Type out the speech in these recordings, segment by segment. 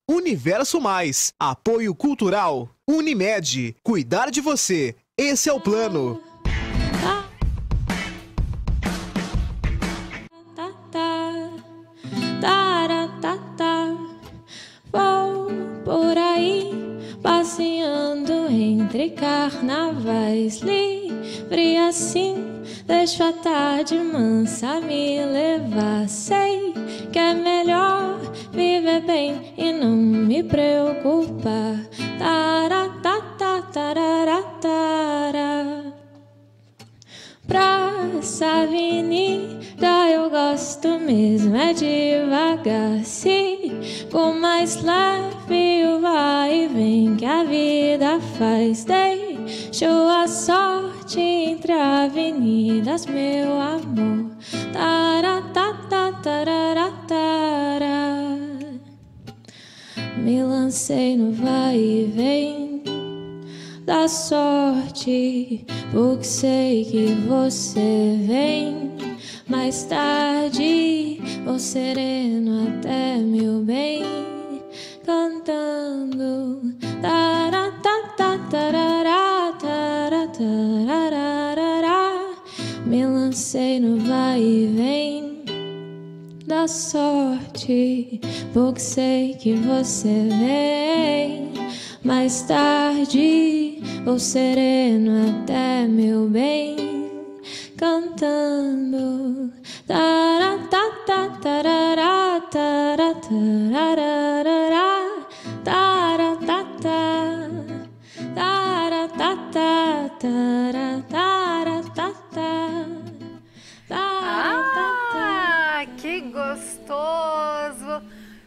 Universo Mais, apoio cultural, Unimed, cuidar de você, esse é o plano. Vou por aí, passeando entre carnavais, livre assim, deixo a tarde mansa me levar. Sei que é melhor viver bem e não me preocupar. Praça, avenida, eu gosto mesmo é devagar. Sigo mais leve o vai e vem que a vida faz. Deixo a sorte entre avenidas, meu amor. Me lancei no vai e vem da sorte, porque sei que você vem mais tarde. Vou sereno até meu bem, cantando. Me lancei no vai e vem da sorte, porque sei que você vem mais tarde. Vou sereno até meu bem, cantando. Que gostoso!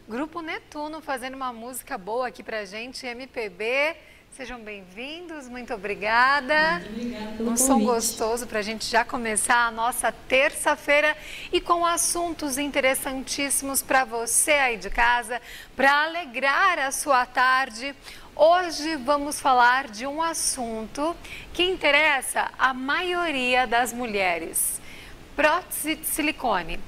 Grupo Netuno fazendo uma música boa aqui pra gente, MPB. Sejam bem-vindos, muito obrigada. Muito obrigada pelo Um som gostoso para a gente já começar a nossa terça-feira e com assuntos interessantíssimos para você aí de casa, para alegrar a sua tarde. Hoje vamos falar de um assunto que interessa a maioria das mulheres: prótese de silicone.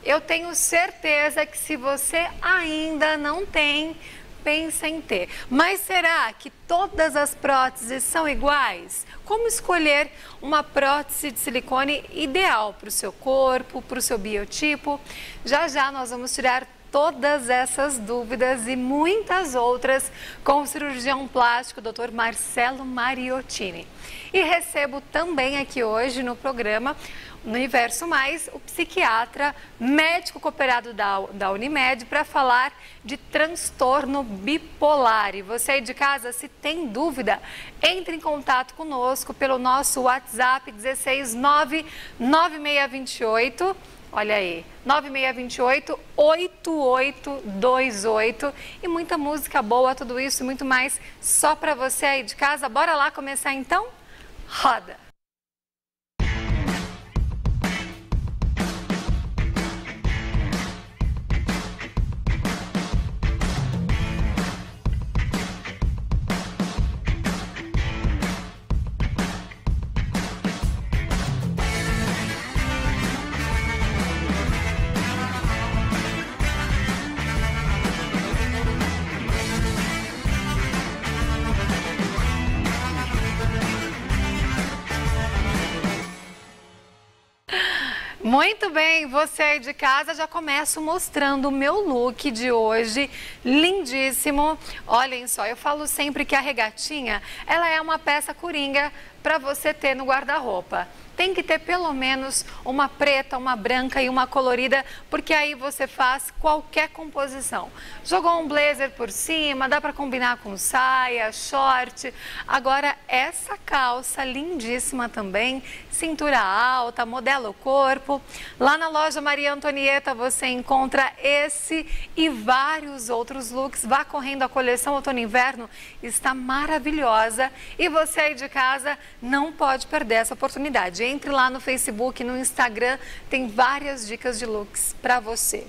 Eu tenho certeza que se você ainda não tem, pensa em ter. Mas será que todas as próteses são iguais? Como escolher uma prótese de silicone ideal para o seu corpo, para o seu biotipo? Já já nós vamos tirar todas essas dúvidas e muitas outras com o cirurgião plástico Dr. Marcelo Mariottini. E recebo também aqui hoje no programa no Universo Mais, o psiquiatra, médico cooperado da Unimed, para falar de transtorno bipolar. E você aí de casa, se tem dúvida, entre em contato conosco pelo nosso WhatsApp 1699628, olha aí, 9628-8828 e muita música boa, tudo isso e muito mais só para você aí de casa. Bora lá começar então? Roda! Muito bem, você aí de casa, já começo mostrando o meu look de hoje, lindíssimo. Olhem só, eu falo sempre que a regatinha, ela é uma peça coringa para você ter no guarda-roupa. Tem que ter pelo menos uma preta, uma branca e uma colorida, porque aí você faz qualquer composição. Jogou um blazer por cima, dá para combinar com saia, short. Agora essa calça lindíssima também, cintura alta, modela o corpo. Lá na loja Maria Antonieta você encontra esse e vários outros looks. Vá correndo, a coleção outono e inverno está maravilhosa e você aí de casa não pode perder essa oportunidade. Entre lá no Facebook, no Instagram, tem várias dicas de looks para você.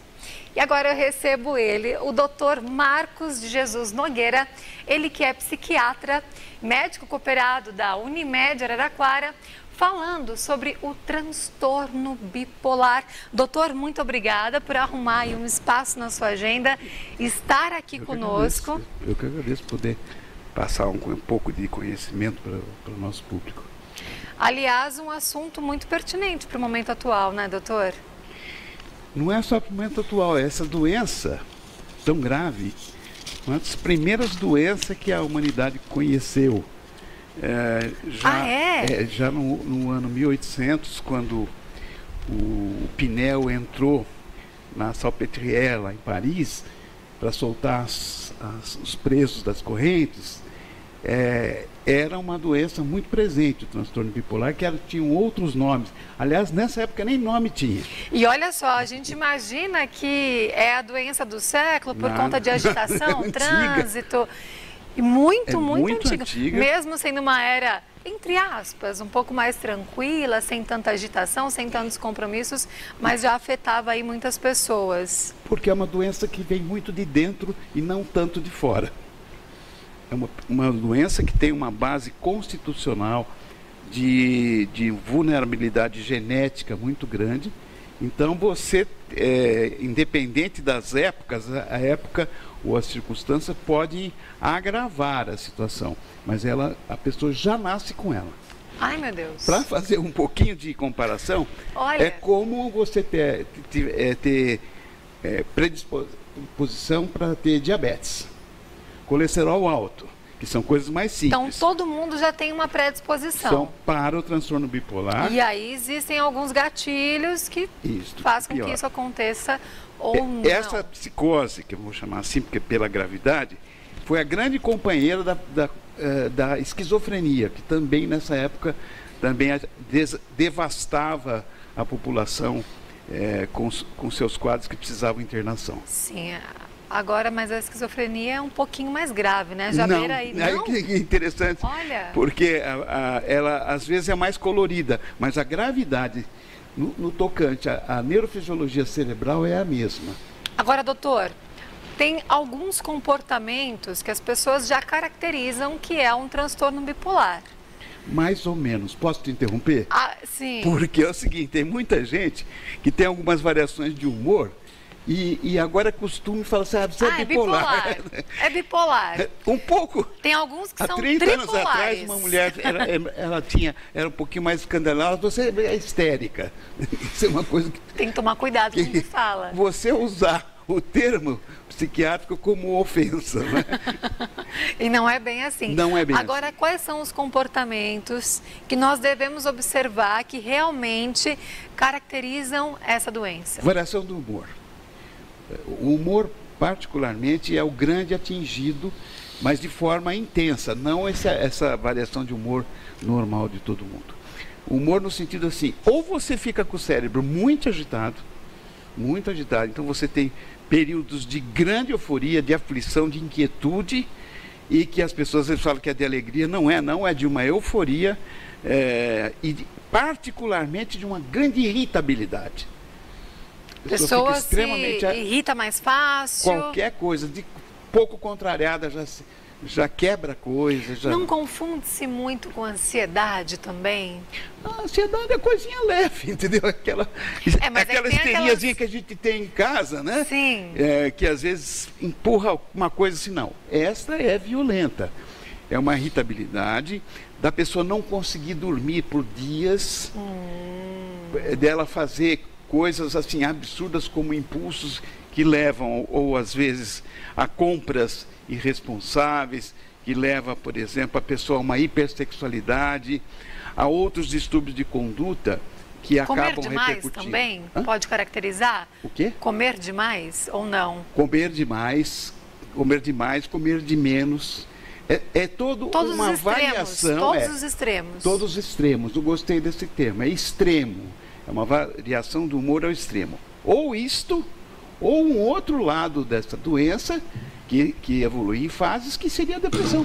E agora eu recebo ele, o Dr. Marcos de Jesus Nogueira, ele que é psiquiatra, médico cooperado da Unimed Araraquara, falando sobre o transtorno bipolar. Doutor, muito obrigada por arrumar aí um espaço na sua agenda, estar aqui conosco. Eu que agradeço poder passar um pouco de conhecimento para o nosso público. Aliás, um assunto muito pertinente para o momento atual, né, doutor? Não é só para o momento atual, é essa doença tão grave, uma das primeiras doenças que a humanidade conheceu. Já no ano 1800, quando o Pinel entrou na Salpêtrière, lá em Paris, para soltar os presos das correntes, era uma doença muito presente, o transtorno bipolar, que tinham outros nomes. Aliás, nessa época nem nome tinha. E olha só, a gente imagina que é a doença do século por conta de agitação, trânsito, e muito antiga. Mesmo sendo uma era, entre aspas, um pouco mais tranquila, sem tanta agitação, sem tantos compromissos, mas já afetava aí muitas pessoas. Porque é uma doença que vem muito de dentro e não tanto de fora. É uma doença que tem uma base constitucional de vulnerabilidade genética muito grande. Então você, independente das épocas, a época ou as circunstâncias podem agravar a situação, mas a pessoa já nasce com ela. Ai, meu Deus. Para fazer um pouquinho de comparação, é como você ter predisposição para ter diabetes, colesterol alto, que são coisas mais simples. Então, todo mundo já tem uma predisposição. São para o transtorno bipolar. E aí existem alguns gatilhos que fazem com que isso aconteça ou não. Essa psicose, que eu vou chamar assim, porque pela gravidade, foi a grande companheira da esquizofrenia, que também nessa época também devastava a população com seus quadros que precisavam de internação. Sim, agora, mas a esquizofrenia é um pouquinho mais grave, né? Já beira aí, não? Que interessante. Olha. Porque ela às vezes é mais colorida, mas a gravidade no tocante à neurofisiologia cerebral é a mesma. Agora, doutor, tem alguns comportamentos que as pessoas já caracterizam que é um transtorno bipolar. Mais ou menos. Posso te interromper? Sim. Porque é o seguinte, tem muita gente que tem algumas variações de humor e agora costume falar assim, você é bipolar. É bipolar. Um pouco. Tem alguns que são 30 tripolares. anos atrás, uma mulher, era um pouquinho mais escandalosa, você é histérica. Isso é uma coisa que... Tem que tomar cuidado com o que fala. Você usar o termo psiquiátrico como ofensa, né? E não é bem assim. Não é bem Agora, assim. Quais são os comportamentos que nós devemos observar que realmente caracterizam essa doença? Variação do humor. O humor, particularmente, é o grande atingido, mas de forma intensa, não essa variação de humor normal de todo mundo. O humor no sentido assim, ou você fica com o cérebro muito agitado, então você tem períodos de grande euforia, de aflição, de inquietude, e que as pessoas às vezes falam que é de alegria, não é de uma euforia, particularmente de uma grande irritabilidade. A pessoa se irrita mais fácil. Qualquer coisa, de pouco contrariada, já quebra coisa. Não confunde-se muito com ansiedade também? A ansiedade é coisinha leve, entendeu? Aquela histeriazinha que a gente tem em casa, né? Sim. Que às vezes empurra uma coisa assim, não. Esta é violenta. É uma irritabilidade da pessoa não conseguir dormir por dias, dela fazer coisas assim absurdas como impulsos que levam, ou às vezes, a compras irresponsáveis, que leva, por exemplo, a pessoa a uma hipersexualidade, a outros distúrbios de conduta que acabam repercutindo. Comer demais também pode caracterizar? O quê? Comer demais ou não? Comer demais, comer de menos. Toda uma variação. Todos os extremos. Todos os extremos. Eu gostei desse termo. É extremo. É uma variação do humor ao extremo. Ou isto, ou um outro lado dessa doença, que evolui em fases, que seria a depressão.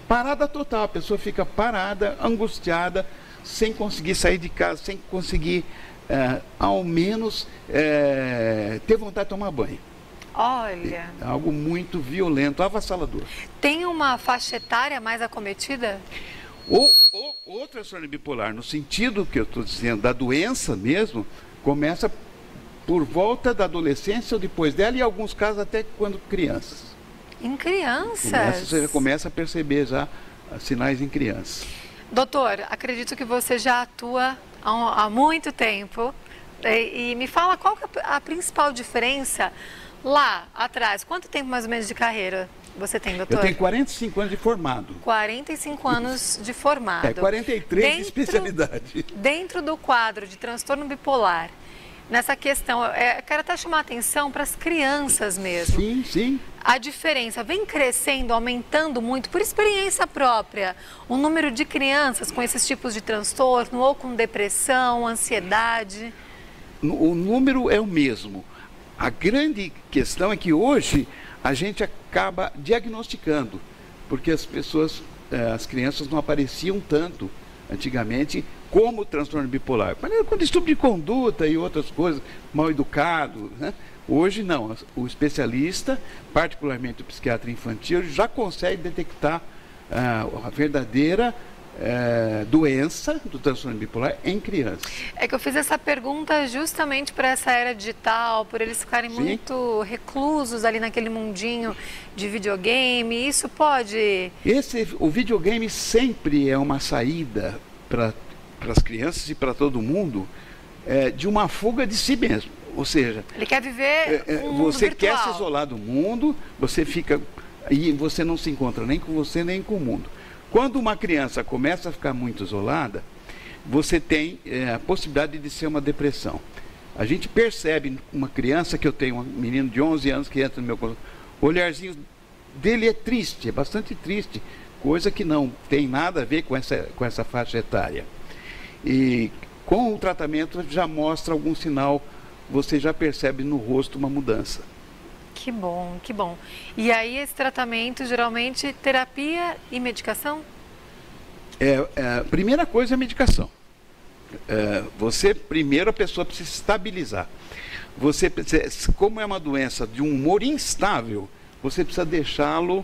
Parada total. A pessoa fica parada, angustiada, sem conseguir sair de casa, sem conseguir, ao menos, ter vontade de tomar banho. Olha. É algo muito violento, avassalador. Tem uma faixa etária mais acometida? O transtorno bipolar, no sentido que eu estou dizendo, da doença mesmo, começa por volta da adolescência ou depois dela, e em alguns casos até quando crianças. Em crianças? Você já começa a perceber já sinais em crianças. Doutor, acredito que você já atua há muito tempo. E me fala qual que é a principal diferença lá atrás. Quanto tempo mais ou menos de carreira você tem, doutor? Eu tenho 45 anos de formado. 45 anos de formado. 43 de especialidade. Dentro do quadro de transtorno bipolar, nessa questão, eu quero até chamar a atenção para as crianças mesmo. Sim, sim. A diferença vem crescendo, aumentando muito, por experiência própria, o número de crianças com esses tipos de transtorno ou com depressão, ansiedade? O número é o mesmo. A grande questão é que hoje a gente acaba diagnosticando, porque as crianças não apareciam tanto antigamente como transtorno bipolar. Com distúrbio de conduta e outras coisas, mal educado, né? Hoje não, o especialista, particularmente o psiquiatra infantil, já consegue detectar a verdadeira doença do transtorno bipolar em crianças. É que eu fiz essa pergunta justamente para essa era digital, por eles ficarem muito reclusos ali naquele mundinho de videogame. Isso pode... O videogame sempre é uma saída para as crianças e para todo mundo de uma fuga de si mesmo. Ou seja, ele quer viver um mundo você virtual. quer se isolar do mundo, você fica e você não se encontra nem com você nem com o mundo. Quando uma criança começa a ficar muito isolada, você tem a possibilidade de ser uma depressão. A gente percebe uma criança, que eu tenho um menino de 11 anos que entra no meu consultório, o olharzinho dele é triste, é bastante triste, coisa que não tem nada a ver com essa faixa etária. E com o tratamento já mostra algum sinal, você já percebe no rosto uma mudança. Que bom, que bom. E aí esse tratamento, geralmente, terapia e medicação? A primeira coisa é a medicação. Primeiro a pessoa precisa se estabilizar. Como é uma doença de um humor instável, você precisa deixá-lo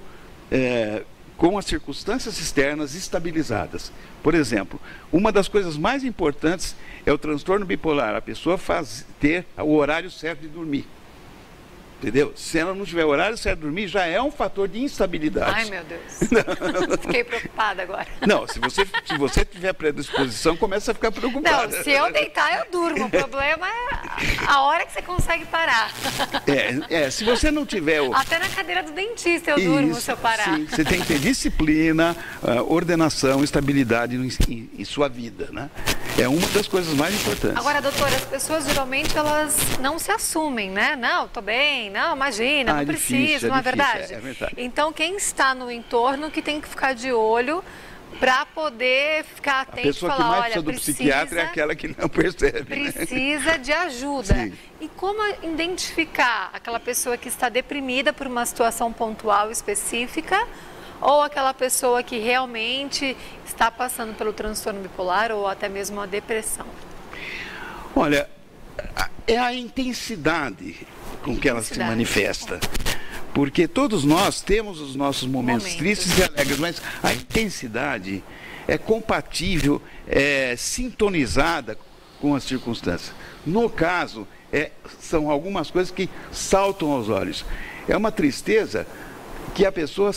com as circunstâncias externas estabilizadas. Por exemplo, uma das coisas mais importantes é o transtorno bipolar. A pessoa ter o horário certo de dormir. Entendeu? Se ela não tiver horário certo de dormir, já é um fator de instabilidade. Ai, meu Deus. Fiquei preocupada agora. Não, se você tiver predisposição, começa a ficar preocupada. Não, se eu deitar, eu durmo. O problema é a hora que você consegue parar. Se você não tiver... Até na cadeira do dentista eu durmo se eu parar. Sim, você tem que ter disciplina, ordenação, estabilidade em sua vida, né? É uma das coisas mais importantes. Agora, doutora, as pessoas geralmente elas não se assumem, né? Não, tô bem, não, imagina, não precisa, não é verdade? É verdade. Então, quem está no entorno que tem que ficar de olho para poder ficar atento e falar, olha, a pessoa que mais precisa do psiquiatra é aquela que não percebe. Precisa, né, de ajuda. Sim. E como identificar aquela pessoa que está deprimida por uma situação pontual específica ou aquela pessoa que realmente está passando pelo transtorno bipolar ou até mesmo a depressão? Olha, é a intensidade com que ela se manifesta. Porque todos nós temos os nossos momentos tristes e alegres, mas a intensidade é compatível, é sintonizada com as circunstâncias. No caso, são algumas coisas que saltam aos olhos. É uma tristeza que a pessoa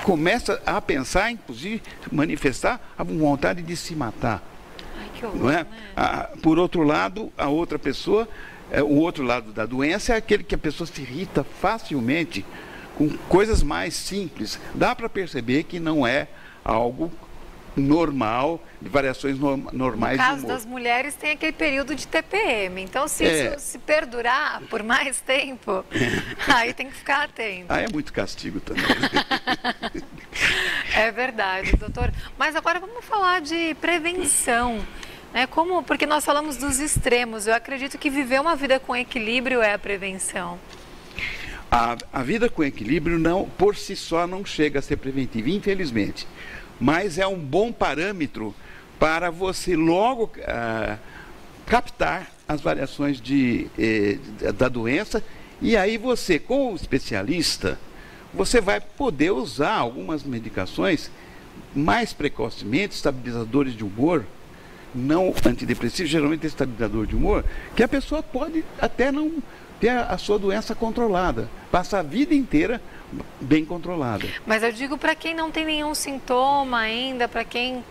começa a pensar, inclusive, manifestar a vontade de se matar. Ai, que horror, não é? Né? Por outro lado, a outra pessoa, o outro lado da doença é aquele que a pessoa se irrita facilmente com coisas mais simples. Dá para perceber que não é algo normal, de variações normais de humor. No caso das mulheres tem aquele período de TPM, então se isso se perdurar por mais tempo, aí tem que ficar atento. É muito castigo também. É verdade, doutor. Mas agora vamos falar de prevenção, né? Porque nós falamos dos extremos, eu acredito que viver uma vida com equilíbrio é a prevenção. A vida com equilíbrio por si só não chega a ser preventiva, infelizmente. Mas é um bom parâmetro para você logo captar as variações da doença, e aí você, com o especialista, você vai poder usar algumas medicações mais precocemente estabilizadores de humor, não antidepressivos, geralmente estabilizador de humor, que a pessoa pode até não ter a sua doença controlada, passa a vida inteira bem controlada. Mas eu digo para quem não tem nenhum sintoma ainda, para quem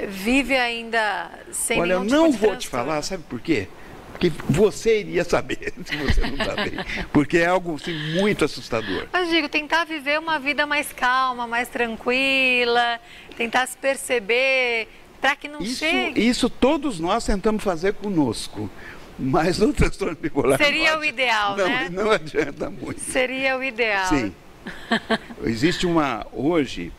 vive ainda sem Olha, nenhum eu não tipo de vou te transtorno. falar, sabe por quê? Porque você iria saber se você não está bem. Porque é algo assim, muito assustador. Mas digo, tentar viver uma vida mais calma, mais tranquila, tentar se perceber, para que não chegue. Isso todos nós tentamos fazer conosco. Mas no transtorno bipolar... Seria o ideal, né? Não adianta muito. Seria o ideal. Sim. Existe hoje,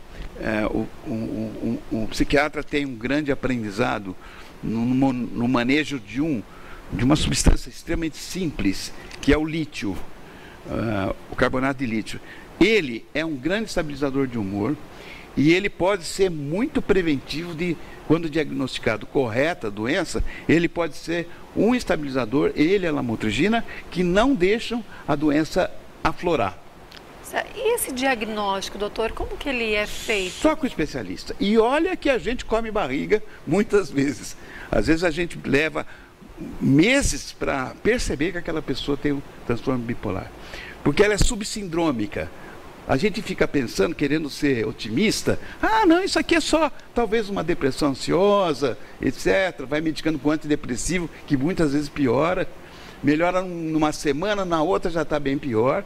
um psiquiatra tem um grande aprendizado no manejo de uma substância extremamente simples, que é o lítio, o carbonato de lítio. Ele é um grande estabilizador de humor e ele pode ser muito preventivo quando diagnosticado correta a doença, ele pode ser um estabilizador, ele e a lamotrigina, que não deixam a doença aflorar. E esse diagnóstico, doutor, como que ele é feito? Só com o especialista. E olha que a gente come barriga muitas vezes. Às vezes a gente leva meses para perceber que aquela pessoa tem um transtorno bipolar. Porque ela é subsindrômica. A gente fica pensando, querendo ser otimista, não, isso aqui é só talvez uma depressão ansiosa, etc. Vai medicando com antidepressivo, que muitas vezes piora. Melhora numa semana, na outra já está bem pior.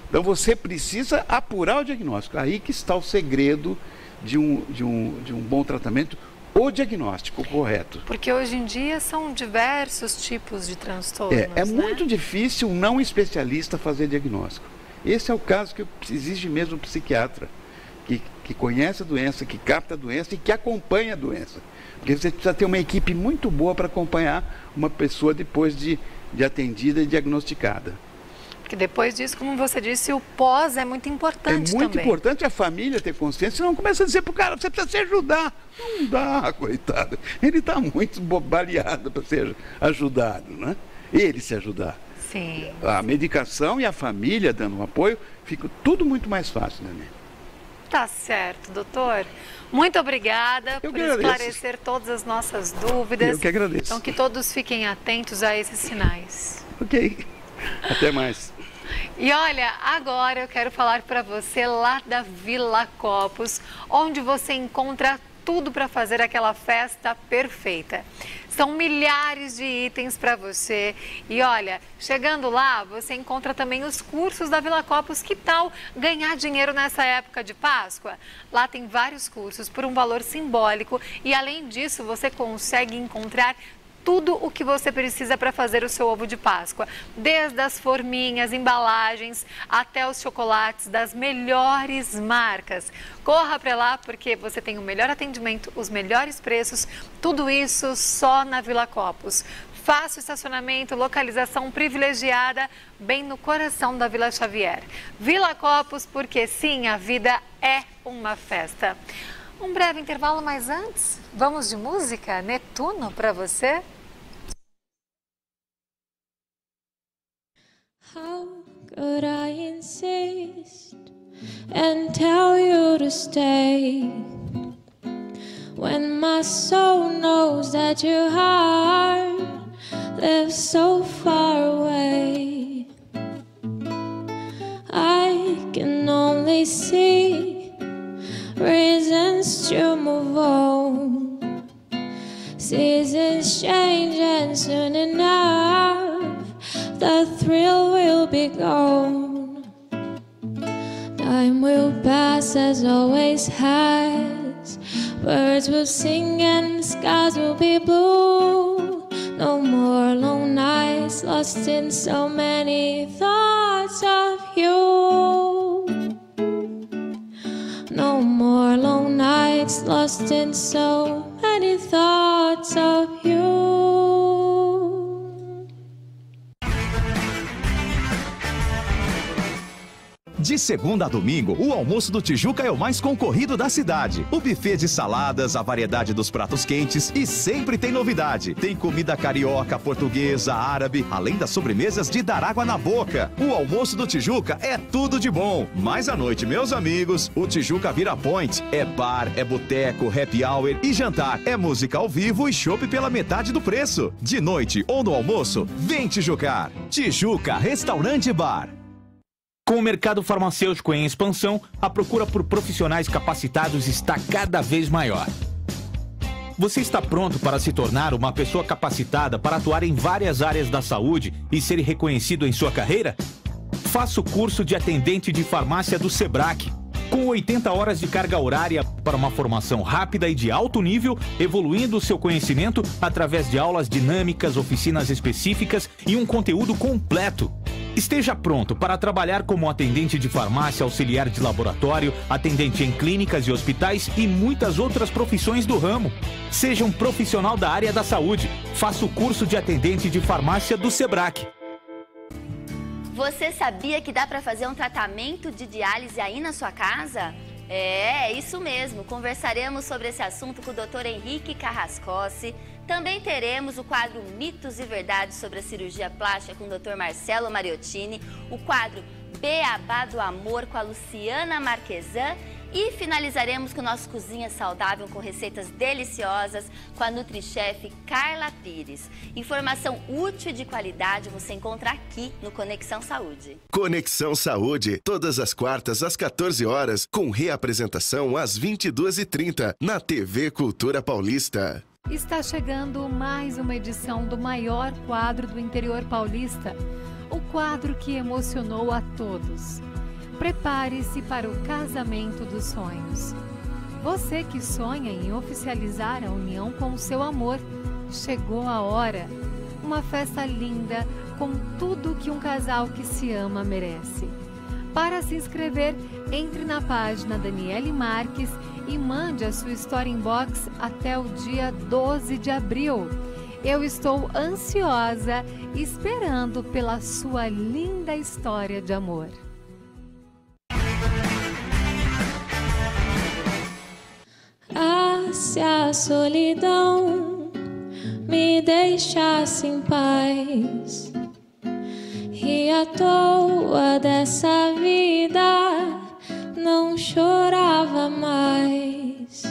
Então você precisa apurar o diagnóstico. Aí que está o segredo de um bom tratamento, o diagnóstico correto. Porque hoje em dia são diversos tipos de transtornos, É muito difícil um não especialista fazer diagnóstico. Esse é o caso que exige mesmo um psiquiatra, que conhece a doença, que capta a doença e que acompanha a doença. Porque você precisa ter uma equipe muito boa para acompanhar uma pessoa depois de atendida e diagnosticada. Porque depois disso, como você disse, o pós é muito importante também. É muito importante a família ter consciência, senão começa a dizer para o cara, você precisa se ajudar. Não dá, coitado. Ele está muito baleado para ser ajudado, né? Ele se ajudar. Sim. A medicação e a família dando um apoio, fica tudo muito mais fácil, né? Tá certo, doutor. Muito obrigada por esclarecer todas as nossas dúvidas. Eu que agradeço. Então que todos fiquem atentos a esses sinais. Ok. Até mais. E olha, agora eu quero falar para você lá da Vila Copos, onde você encontra tudo para fazer aquela festa perfeita. São milhares de itens para você. E olha, chegando lá, você encontra também os cursos da Vila Copos. Que tal ganhar dinheiro nessa época de Páscoa? Lá tem vários cursos por um valor simbólico e, além disso, você consegue encontrar tudo o que você precisa para fazer o seu ovo de Páscoa. Desde as forminhas, embalagens, até os chocolates das melhores marcas. Corra para lá porque você tem o melhor atendimento, os melhores preços, tudo isso só na Vila Copos. Fácil estacionamento, localização privilegiada, bem no coração da Vila Xavier. Vila Copos, porque sim, a vida é uma festa. Um breve intervalo, mas antes, vamos de música? Netuno para você? How could I insist and tell you to stay when my soul knows that your heart lives so far away? I can only see reasons to move on. Seasons change and soon enough the thrill will be gone. Time will pass as always has. Birds will sing and skies will be blue. No more long nights lost in so many thoughts of you. No more long nights lost in so many thoughts of you. De segunda a domingo, o almoço do Tijuca é o mais concorrido da cidade. O buffet de saladas, a variedade dos pratos quentes e sempre tem novidade. Tem comida carioca, portuguesa, árabe, além das sobremesas de dar água na boca. O almoço do Tijuca é tudo de bom. Mas à noite, meus amigos, o Tijuca vira point. É bar, é boteco, happy hour e jantar. É música ao vivo e chopp pela metade do preço. De noite ou no almoço, vem Tijucar. Tijuca Restaurante Bar. Com o mercado farmacêutico em expansão, a procura por profissionais capacitados está cada vez maior. Você está pronto para se tornar uma pessoa capacitada para atuar em várias áreas da saúde e ser reconhecido em sua carreira? Faça o curso de atendente de farmácia do Sebrae. Com 80 horas de carga horária para uma formação rápida e de alto nível, evoluindo o seu conhecimento através de aulas dinâmicas, oficinas específicas e um conteúdo completo. Esteja pronto para trabalhar como atendente de farmácia, auxiliar de laboratório, atendente em clínicas e hospitais e muitas outras profissões do ramo. Seja um profissional da área da saúde. Faça o curso de atendente de farmácia do Sebrae. Você sabia que dá para fazer um tratamento de diálise aí na sua casa? É isso mesmo. Conversaremos sobre esse assunto com o Dr. Henrique Carrascosse. Também teremos o quadro Mitos e Verdades sobre a cirurgia plástica com o Dr. Marcelo Mariottini, o quadro Beabá do Amor com a Luciana Marquesan e finalizaremos com o nosso Cozinha Saudável com receitas deliciosas com a NutriChef Carla Pires. Informação útil e de qualidade você encontra aqui no Conexão Saúde. Conexão Saúde, todas as quartas às 14 horas, com reapresentação às 22h30 na TV Cultura Paulista. Está chegando mais uma edição do maior quadro do interior paulista, o quadro que emocionou a todos. Prepare-se para o casamento dos sonhos. Você que sonha em oficializar a união com o seu amor, chegou a hora. Uma festa linda com tudo que um casal que se ama merece. Para se inscrever, entre na página Daniele Marques e mande a sua história inbox até o dia 12 de abril. Eu estou ansiosa, esperando pela sua linda história de amor. Ah, se a solidão me deixasse em paz e à toa dessa vida não chorava mais,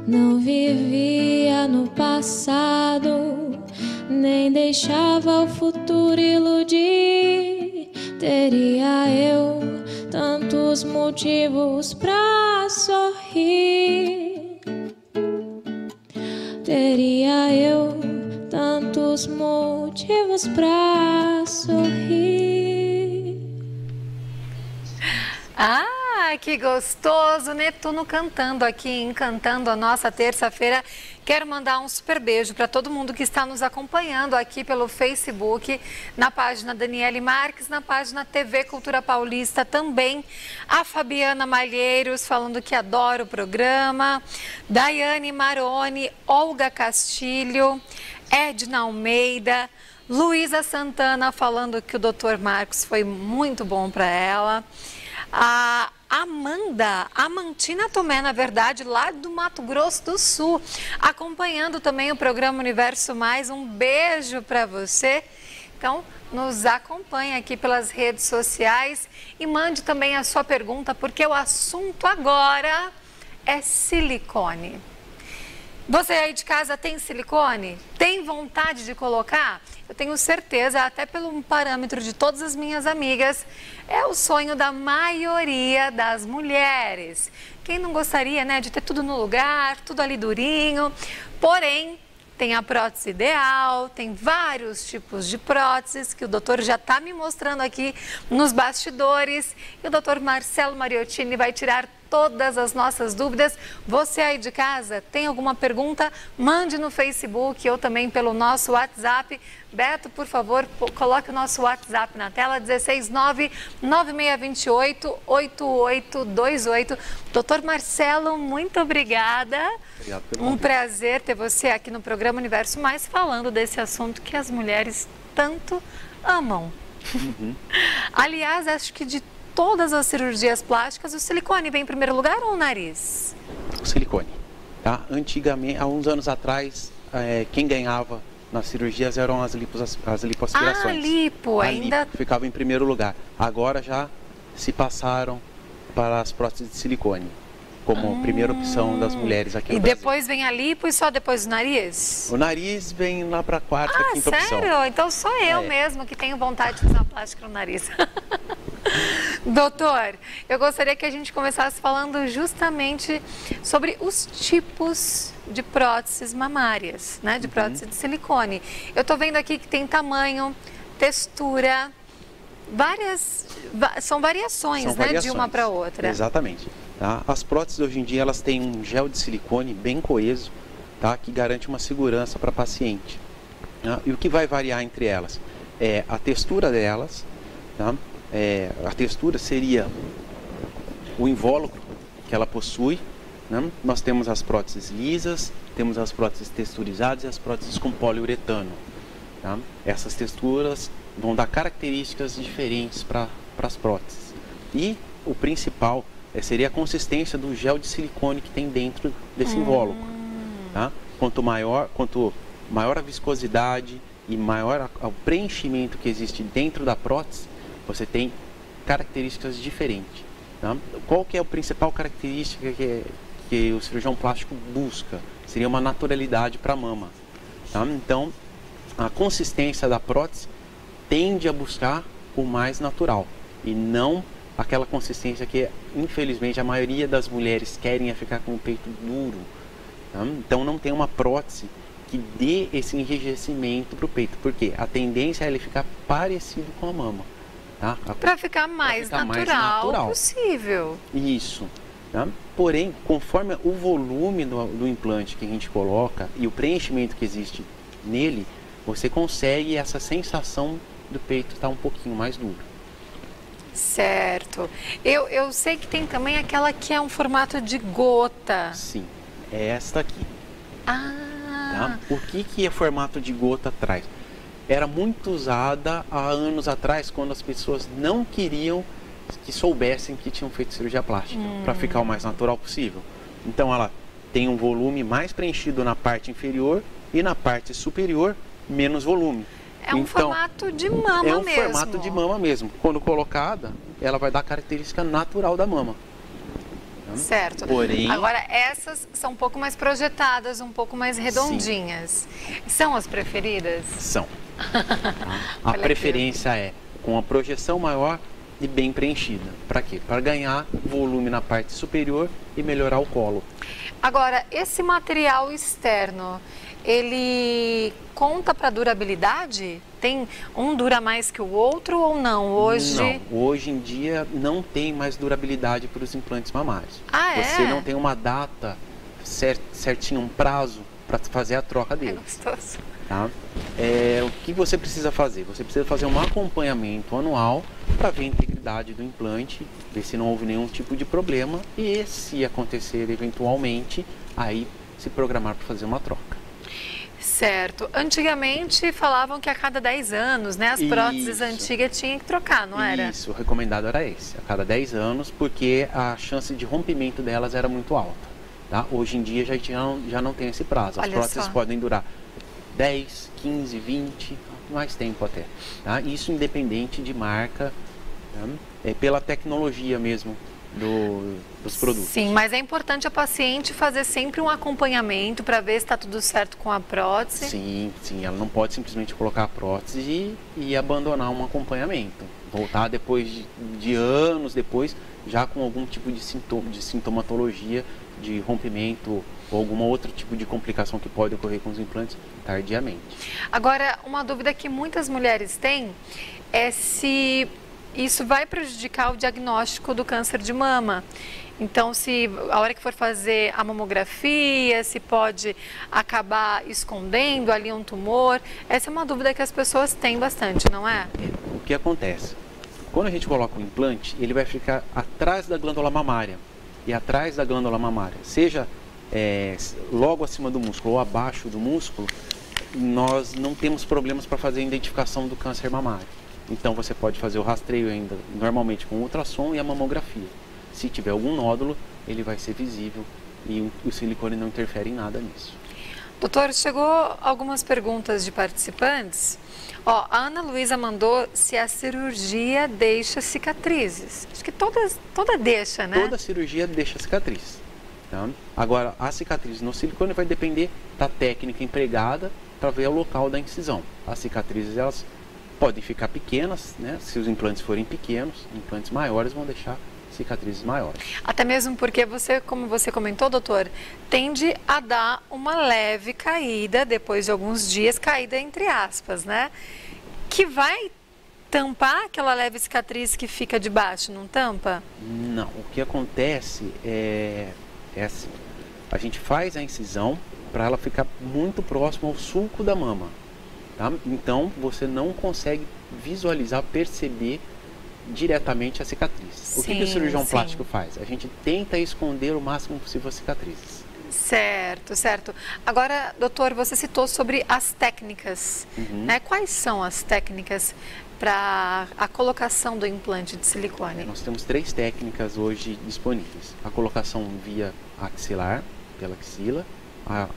não vivia no passado, nem deixava o futuro iludir. Teria eu tantos motivos pra sorrir, teria eu tantos motivos pra sorrir. Ah, que gostoso! Netuno cantando aqui, encantando a nossa terça-feira. Quero mandar um super beijo para todo mundo que está nos acompanhando aqui pelo Facebook, na página Daniele Marques, na página TV Cultura Paulista também. A Fabiana Malheiros falando que adora o programa. Daiane Maroni, Olga Castilho, Edna Almeida, Luísa Santana falando que o Dr. Marcos foi muito bom para ela. A Amantina Tomé, na verdade, lá do Mato Grosso do Sul, acompanhando também o programa Universo Mais. Um beijo para você. Então, nos acompanhe aqui pelas redes sociais e mande também a sua pergunta, porque o assunto agora é silicone. Você aí de casa tem silicone? Tem vontade de colocar? Eu tenho certeza, até pelo parâmetro de todas as minhas amigas, é o sonho da maioria das mulheres. Quem não gostaria, né, de ter tudo no lugar, tudo ali durinho? Porém, tem a prótese ideal, tem vários tipos de próteses que o doutor já está me mostrando aqui nos bastidores. E o doutor Marcelo Mariottini vai tirar todas as nossas dúvidas. Você aí de casa, tem alguma pergunta? Mande no Facebook ou também pelo nosso WhatsApp. Beto, por favor, coloque o nosso WhatsApp na tela, 169-9628-8828. Doutor Marcelo, muito obrigada. Obrigado pelo convite. Prazer ter você aqui no programa Universo Mais, falando desse assunto que as mulheres tanto amam. Aliás, acho que de todas as cirurgias plásticas, o silicone vem em primeiro lugar ou o nariz? O silicone. Tá? Antigamente, há uns anos atrás, quem ganhava nas cirurgias eram as lipoaspirações. Ah, lipo, ainda... lipo ficava em primeiro lugar. Agora já se passaram para as próteses de silicone, como primeira opção das mulheres aqui no Brasil. E depois vem a lipo e só depois o nariz? O nariz vem lá para a quarta, quinta opção. Sério? Então sou eu mesmo que tenho vontade de fazer uma plástica no nariz. Doutor, eu gostaria que a gente começasse falando justamente sobre os tipos de próteses mamárias, né? De prótese de silicone. Eu tô vendo aqui que tem tamanho, textura, são variações, né? De uma para outra. Exatamente. Tá? As próteses hoje em dia elas têm um gel de silicone bem coeso, tá? Que garante uma segurança para a paciente. Tá? E o que vai variar entre elas é a textura delas, tá? A textura seria o invólucro que ela possui, né? Nós temos as próteses lisas, temos as próteses texturizadas e as próteses com poliuretano. Tá? Essas texturas vão dar características diferentes para as próteses. E o principal seria a consistência do gel de silicone que tem dentro desse invólucro. Tá? Quanto maior a viscosidade e maior o preenchimento que existe dentro da prótese, você tem características diferentes. Tá? Qual que é a principal característica que o cirurgião plástico busca? Seria uma naturalidade para a mama. Tá? Então, a consistência da prótese tende a buscar o mais natural e não aquela consistência que, infelizmente, a maioria das mulheres querem ficar com o peito duro. Tá? Então, não tem uma prótese que dê esse enrijecimento para o peito, porque a tendência é ele ficar parecido com a mama. Tá? Para ficar mais natural possível. Isso. Tá? Porém, conforme o volume do implante que a gente coloca e o preenchimento que existe nele, você consegue essa sensação do peito estar um pouquinho mais duro. Certo. Eu sei que tem também aquela que é um formato de gota. Sim, é esta aqui. Ah. Tá? O que é formato de gota traz? Era muito usada há anos atrás, quando as pessoas não queriam que soubessem que tinham feito cirurgia plástica, para ficar o mais natural possível. Então ela tem um volume mais preenchido na parte inferior e na parte superior menos volume. É um formato de mama mesmo. É um formato de mama mesmo. Quando colocada, ela vai dar a característica natural da mama. Certo. Porém... Agora, essas são um pouco mais projetadas, um pouco mais redondinhas. Sim. São as preferidas? São. A preferência é com a projeção maior e bem preenchida. Para quê? Para ganhar volume na parte superior e melhorar o colo. Agora, esse material externo, ele conta para durabilidade? Um dura mais que o outro ou não? Não, hoje em dia não tem mais durabilidade para os implantes mamários. Você não tem uma data certinho, um prazo para fazer a troca deles. É gostoso. Tá? O que você precisa fazer? Você precisa fazer um acompanhamento anual para ver a integridade do implante, ver se não houve nenhum tipo de problema e, se acontecer eventualmente, aí se programar para fazer uma troca. Certo. Antigamente falavam que a cada 10 anos, né, as próteses antigas tinham que trocar, não era? Isso, o recomendado era esse, a cada 10 anos, porque a chance de rompimento delas era muito alta. Tá? Hoje em dia já não tem esse prazo. As próteses podem durar 10, 15, 20, mais tempo até. Tá? Isso independente de marca, tá? Pela tecnologia mesmo dos produtos. Sim, mas é importante a paciente fazer sempre um acompanhamento para ver se está tudo certo com a prótese. Sim, ela não pode simplesmente colocar a prótese e abandonar um acompanhamento. Voltar depois de anos depois, já com algum tipo de sintomatologia, de rompimento ou algum outro tipo de complicação que pode ocorrer com os implantes tardiamente. Agora, uma dúvida que muitas mulheres têm é se isso vai prejudicar o diagnóstico do câncer de mama. Então, se a hora que for fazer a mamografia, se pode acabar escondendo ali um tumor. Essa é uma dúvida que as pessoas têm bastante, não é? O que acontece? Quando a gente coloca o implante, ele vai ficar atrás da glândula mamária. E atrás da glândula mamária, seja logo acima do músculo ou abaixo do músculo, nós não temos problemas para fazer a identificação do câncer mamário. Então você pode fazer o rastreio ainda normalmente com ultrassom e a mamografia. Se tiver algum nódulo, ele vai ser visível e o silicone não interfere em nada nisso. Doutor, chegou algumas perguntas de participantes. Ó, a Ana Luísa mandou se a cirurgia deixa cicatrizes. Acho que toda deixa, né? Toda cirurgia deixa cicatriz. Tá? Agora, a cicatriz no silicone vai depender da técnica empregada para ver o local da incisão. As cicatrizes, elas podem ficar pequenas, né? Se os implantes forem pequenos, implantes maiores vão deixar cicatrizes maiores. Até mesmo porque você, como você comentou, doutor, tende a dar uma leve caída depois de alguns dias, caída entre aspas, né? Que vai tampar aquela leve cicatriz que fica de baixo, não tampa? Não, o que acontece é assim, a gente faz a incisão para ela ficar muito próxima ao sulco da mama, tá? Então você não consegue visualizar, perceber diretamente a cicatriz. O que o cirurgião plástico faz? A gente tenta esconder o máximo possível as cicatrizes. Certo, certo. Agora, doutor, você citou sobre as técnicas, né? Quais são as técnicas para a colocação do implante de silicone? Nós temos 3 técnicas hoje disponíveis. A colocação via axilar, pela axila, a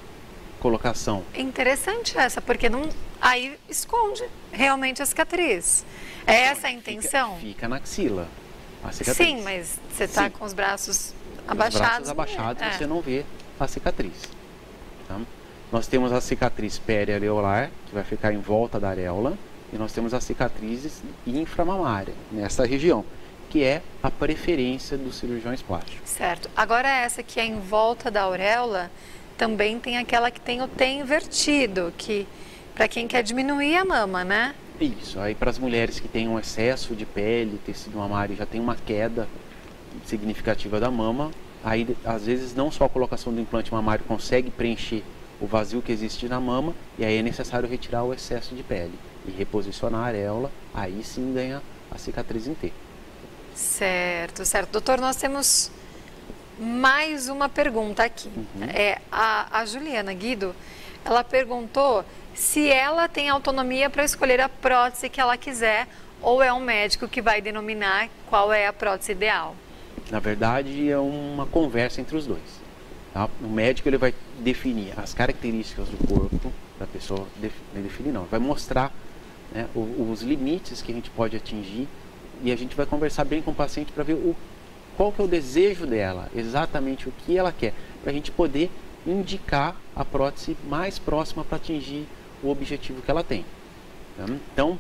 colocação... É interessante essa, porque não, aí esconde realmente a cicatriz. É essa a intenção? Fica na axila, a cicatriz. Sim, mas você está com os braços abaixados. Os braços abaixados, você não vê a cicatriz. Tá? Nós temos a cicatriz periareolar, que vai ficar em volta da areola, e nós temos as cicatrizes inframamárias, nessa região, que é a preferência dos cirurgiões plásticos. Certo. Agora essa que é em volta da auréola, também tem aquela que tem o T invertido, que para quem quer diminuir a mama, né? Isso, aí para as mulheres que têm um excesso de pele, tecido mamário, já tem uma queda significativa da mama, aí às vezes não só a colocação do implante mamário consegue preencher o vazio que existe na mama, e aí é necessário retirar o excesso de pele e reposicionar a areola, aí sim ganha a cicatriz em T. Certo, certo. Doutor, nós temos mais uma pergunta aqui. A Juliana Guido, ela perguntou se ela tem autonomia para escolher a prótese que ela quiser ou é um médico que vai denominar qual é a prótese ideal. Na verdade, é uma conversa entre os dois. Tá? O médico ele vai definir as características do corpo da pessoa, vai mostrar, né, os limites que a gente pode atingir, e a gente vai conversar bem com o paciente para ver qual que é o desejo dela, exatamente o que ela quer, para a gente poder indicar a prótese mais próxima para atingir o objetivo que ela tem. Tá? Então,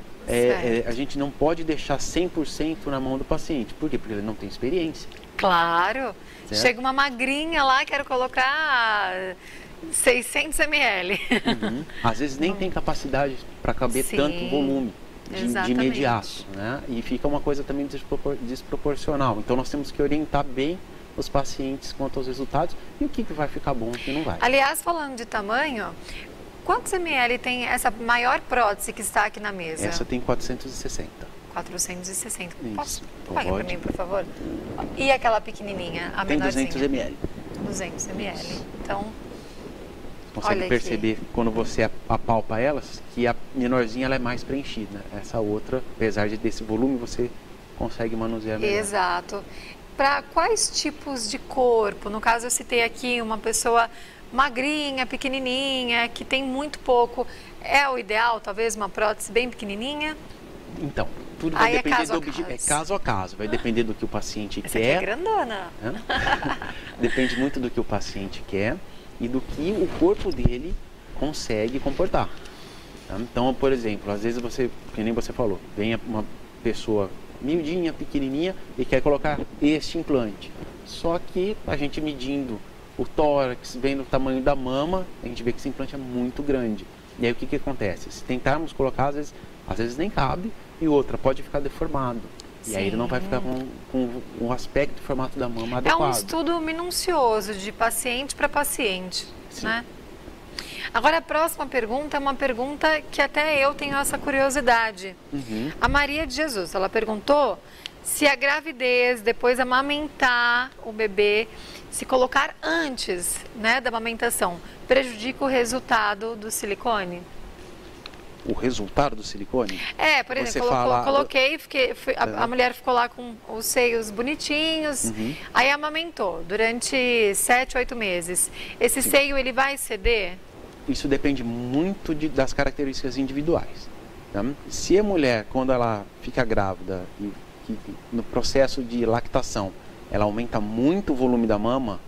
a gente não pode deixar 100% na mão do paciente. Por quê? Porque ele não tem experiência. Claro. Certo? Chega uma magrinha lá, quero colocar 600 ml. Às vezes nem tem capacidade para caber tanto volume de imediato, né? E fica uma coisa também desproporcional. Então nós temos que orientar bem os pacientes quanto aos resultados e o que vai ficar bom e o que não vai. Aliás, falando de tamanho, quantos ml tem essa maior prótese que está aqui na mesa? Essa tem 460. 460. Isso. Posso pagar para mim, por favor? E aquela pequenininha, a tem menorzinha? 200 ml. 200 ml. Então, consegue perceber quando você apalpa elas que a menorzinha ela é mais preenchida. Essa outra, apesar desse volume, você consegue manusear melhor. Exato. Para quais tipos de corpo? No caso, eu citei aqui uma pessoa magrinha, pequenininha, que tem muito pouco. É o ideal, talvez, uma prótese bem pequenininha? Então, tudo vai depender do objetivo. É caso a caso, vai depender do que o paciente Essa quer. Aqui é grandona. Depende muito do que o paciente quer e do que o corpo dele consegue comportar. Tá? Então, por exemplo, às vezes você, que nem você falou, vem uma pessoa miudinha, pequenininha e quer colocar este implante. Só que a gente medindo o tórax, vendo o tamanho da mama, a gente vê que esse implante é muito grande. E aí o que acontece? Se tentarmos colocar, às vezes nem cabe, e outra, pode ficar deformado. E aí ele não vai ficar com o aspecto e formato da mama adequado. É um estudo minucioso de paciente para paciente, né? Agora, a próxima pergunta é uma pergunta que até eu tenho essa curiosidade. A Maria de Jesus, ela perguntou se a gravidez, depois amamentar o bebê, se colocar antes, né, da amamentação, prejudica o resultado do silicone? o resultado do silicone? Por exemplo, coloquei, a mulher ficou lá com os seios bonitinhos, aí amamentou durante 7, 8 meses. Esse seio, ele vai ceder? Isso depende muito das características individuais. Tá? Se a mulher, quando ela fica grávida e no processo de lactação, ela aumenta muito o volume da mama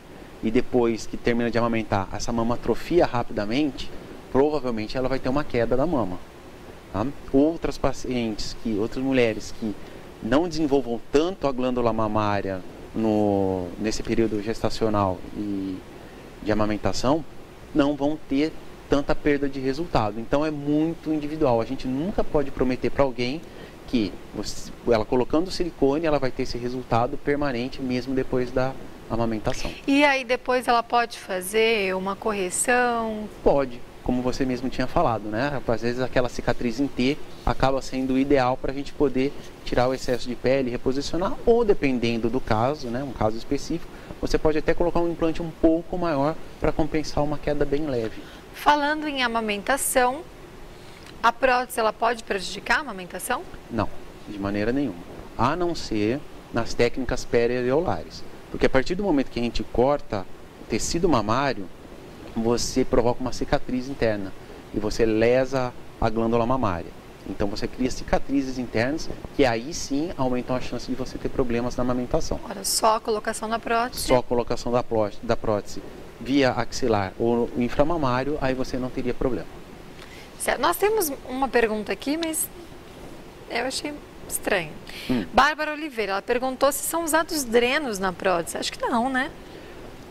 e depois que termina de amamentar, essa mama atrofia rapidamente, provavelmente ela vai ter uma queda da mama. Tá? Outras mulheres que não desenvolvam tanto a glândula mamária nesse período gestacional e de amamentação, não vão ter tanta perda de resultado. Então é muito individual. A gente nunca pode prometer para alguém que ela colocando o silicone, ela vai ter esse resultado permanente mesmo depois da amamentação. E aí depois ela pode fazer uma correção? Pode, como você mesmo tinha falado, né? Às vezes aquela cicatriz em T acaba sendo ideal para a gente poder tirar o excesso de pele, reposicionar, ou dependendo do caso, né? Um caso específico, você pode até colocar um implante um pouco maior para compensar uma queda bem leve. Falando em amamentação, a prótese ela pode prejudicar a amamentação? Não, de maneira nenhuma. A não ser nas técnicas periareolares. Porque a partir do momento que a gente corta o tecido mamário, você provoca uma cicatriz interna e você lesa a glândula mamária. Então você cria cicatrizes internas que aí sim aumentam a chance de você ter problemas na amamentação. Agora, só a colocação da prótese? Só a colocação da prótese via axilar ou inframamário, aí você não teria problema. Certo. Nós temos uma pergunta aqui, mas eu achei estranho. Bárbara Oliveira, ela perguntou se são usados drenos na prótese. Acho que não, né?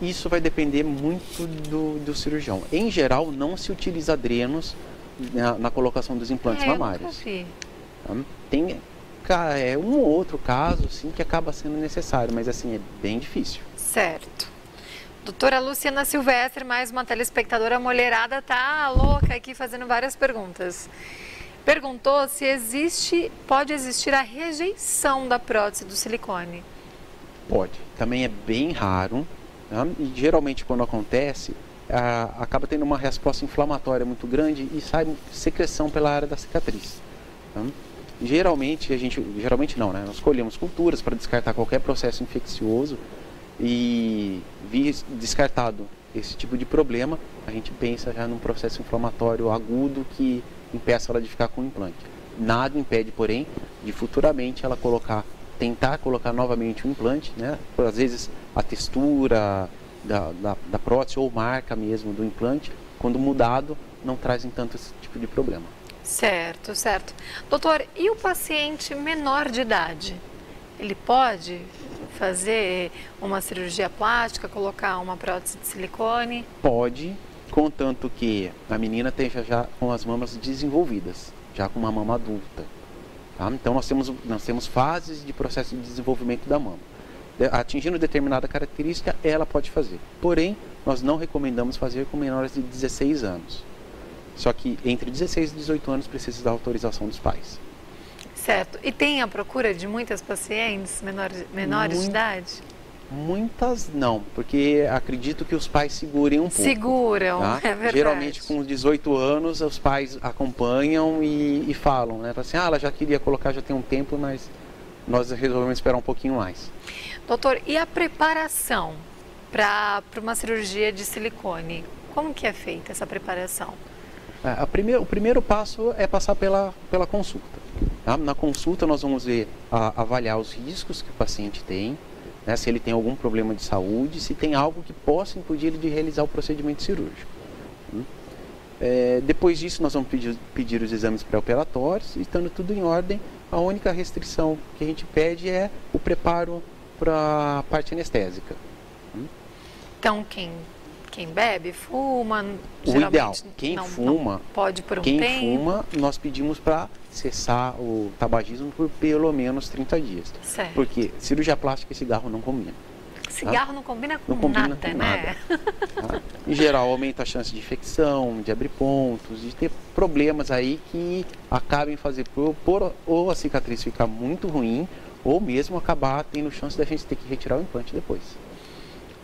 Isso vai depender muito do cirurgião. Em geral, não se utiliza drenos na colocação dos implantes mamários. Tem um ou outro caso, sim, que acaba sendo necessário, mas assim, é bem difícil. Certo. Doutora Luciana Silvestre, mais uma telespectadora mulherada, tá louca aqui fazendo várias perguntas. Perguntou se pode existir a rejeição da prótese do silicone. Pode. Também é bem raro. Tá? E geralmente quando acontece, acaba tendo uma resposta inflamatória muito grande e sai secreção pela área da cicatriz. Tá? Geralmente não, né? Nós escolhemos culturas para descartar qualquer processo infeccioso e descartado esse tipo de problema, a gente pensa já num processo inflamatório agudo que impeça ela de ficar com o implante. Nada impede, porém, de futuramente ela tentar colocar novamente o implante, né? Às vezes a textura da prótese ou marca mesmo do implante, quando mudado, não trazem tanto esse tipo de problema. Certo, certo. Doutor, e o paciente menor de idade? Ele pode fazer uma cirurgia plástica, colocar uma prótese de silicone? Pode, contanto que a menina esteja já com as mamas desenvolvidas, já com uma mama adulta. Tá? Então nós temos fases de processo de desenvolvimento da mama. Atingindo determinada característica, ela pode fazer. Porém, nós não recomendamos fazer com menores de 16 anos. Só que entre 16 e 18 anos precisa da autorização dos pais. Certo. E tem a procura de muitas pacientes menores de idade? Muitas não, porque acredito que os pais segurem um pouco. Seguram, tá? É verdade. Geralmente com 18 anos os pais acompanham e falam, né? Assim, ela já queria colocar já tem um tempo, mas nós resolvemos esperar um pouquinho mais. Doutor, e a preparação para uma cirurgia de silicone? Como que é feita essa preparação? O primeiro passo é passar pela consulta. Tá? Na consulta nós vamos avaliar os riscos que o paciente tem, né? Se ele tem algum problema de saúde, se tem algo que possa impedir ele de realizar o procedimento cirúrgico. Depois disso nós vamos pedir os exames pré-operatórios e estando tudo em ordem, a única restrição que a gente pede é o preparo para a parte anestésica. Então quem bebe, fuma, o ideal, quem fuma, pode por um tempo. Quem fuma, nós pedimos para cessar o tabagismo por pelo menos 30 dias. Certo. Porque cirurgia plástica e cigarro não combinam. Cigarro tá? não combina com não combina nada, com né? Nada, tá? Em geral, aumenta a chance de infecção, de abrir pontos, de ter problemas aí que acabem fazendo ou a cicatriz ficar muito ruim, ou mesmo acabar tendo chance da gente ter que retirar o implante depois.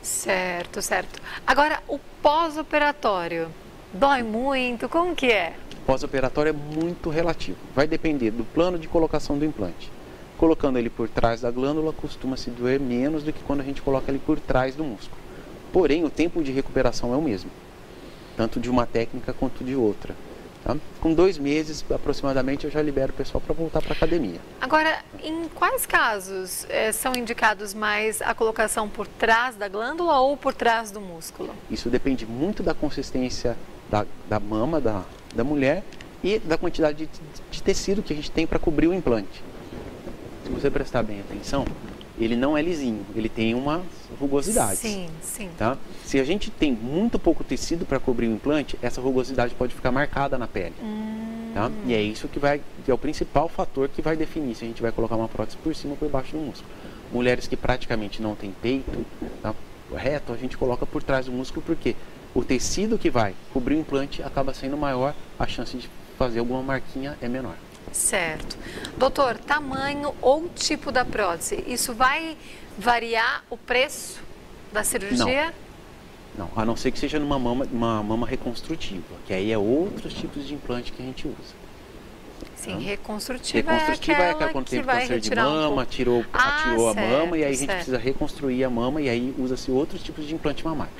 Certo, certo. Agora, o pós-operatório, dói muito? Como que é? pós-operatório é muito relativo. Vai depender do plano de colocação do implante. Colocando ele por trás da glândula, costuma se doer menos do que quando a gente coloca ele por trás do músculo. Porém, o tempo de recuperação é o mesmo, tanto de uma técnica quanto de outra. Tá? Com 2 meses, aproximadamente, eu já libero o pessoal para voltar para a academia. Agora, em quais casos são indicados mais a colocação por trás da glândula ou por trás do músculo? Isso depende muito da consistência da mama da mulher e da quantidade de tecido que a gente tem para cobrir o implante. Se você prestar bem atenção, ele não é lisinho, ele tem uma rugosidade. Sim, sim. Tá? Se a gente tem muito pouco tecido para cobrir o implante, essa rugosidade pode ficar marcada na pele. Tá? E é isso que é o principal fator que vai definir se a gente vai colocar uma prótese por cima ou por baixo do músculo. Mulheres que praticamente não têm peito, tá? Reto, a gente coloca por trás do músculo porque o tecido que vai cobrir o implante acaba sendo maior, a chance de fazer alguma marquinha é menor. Certo. Doutor, tamanho ou tipo da prótese, isso vai variar o preço da cirurgia? Não, a não ser que seja uma mama reconstrutiva, que aí é outros tipos de implante que a gente usa. Sim, reconstrutiva é aquela quando tem câncer de mama, atirou a mama e aí a gente precisa reconstruir a mama e aí usa-se outros tipos de implante mamário.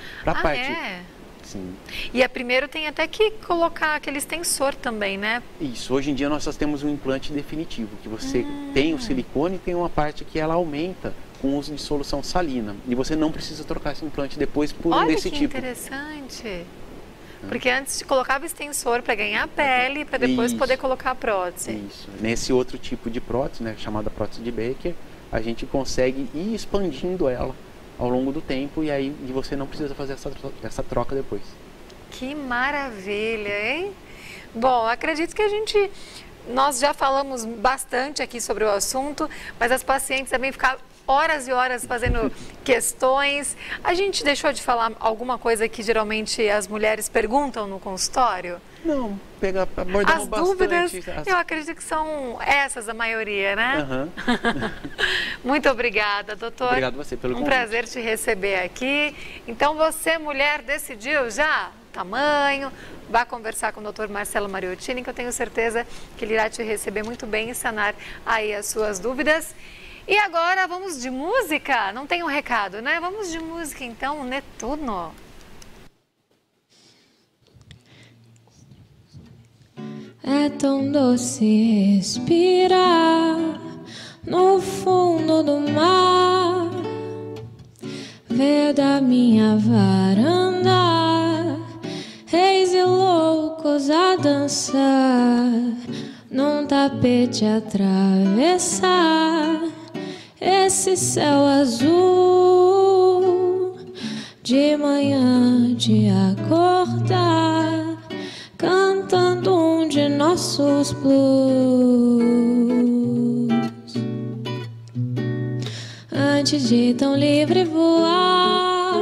Sim. E primeiro tem até que colocar aquele extensor também, né? Isso, hoje em dia nós só temos um implante definitivo, que você tem o silicone e tem uma parte que ela aumenta com o uso de solução salina. E você não precisa trocar esse implante depois por um desse tipo. Olha que interessante. Porque antes colocava extensor para ganhar a pele, para depois poder colocar a prótese. Isso. Nesse outro tipo de prótese, né, chamada prótese de Becker, a gente consegue ir expandindo ela ao longo do tempo e aí você não precisa fazer essa troca depois. Que maravilha, hein? Bom, acredito que nós já falamos bastante aqui sobre o assunto, mas as pacientes também ficaram horas e horas fazendo questões. A gente deixou de falar alguma coisa que geralmente as mulheres perguntam no consultório? Não, abordamos bastante. As dúvidas, eu acredito que são essas a maioria, né? Muito obrigada, doutor. Obrigado você pelo convite. Prazer te receber aqui. Então você, mulher, decidiu já o tamanho, vá conversar com o doutor Marcelo Mariottini, que eu tenho certeza que ele irá te receber muito bem e sanar aí as suas dúvidas. E agora vamos de música? Não tem um recado, né? Vamos de música então, Netuno. É tão doce respirar no fundo do mar, ver da minha varanda reis e loucos a dançar, num tapete atravessar esse céu azul, de manhã de acordar cantando um de nossos blues. Antes de tão livre voar,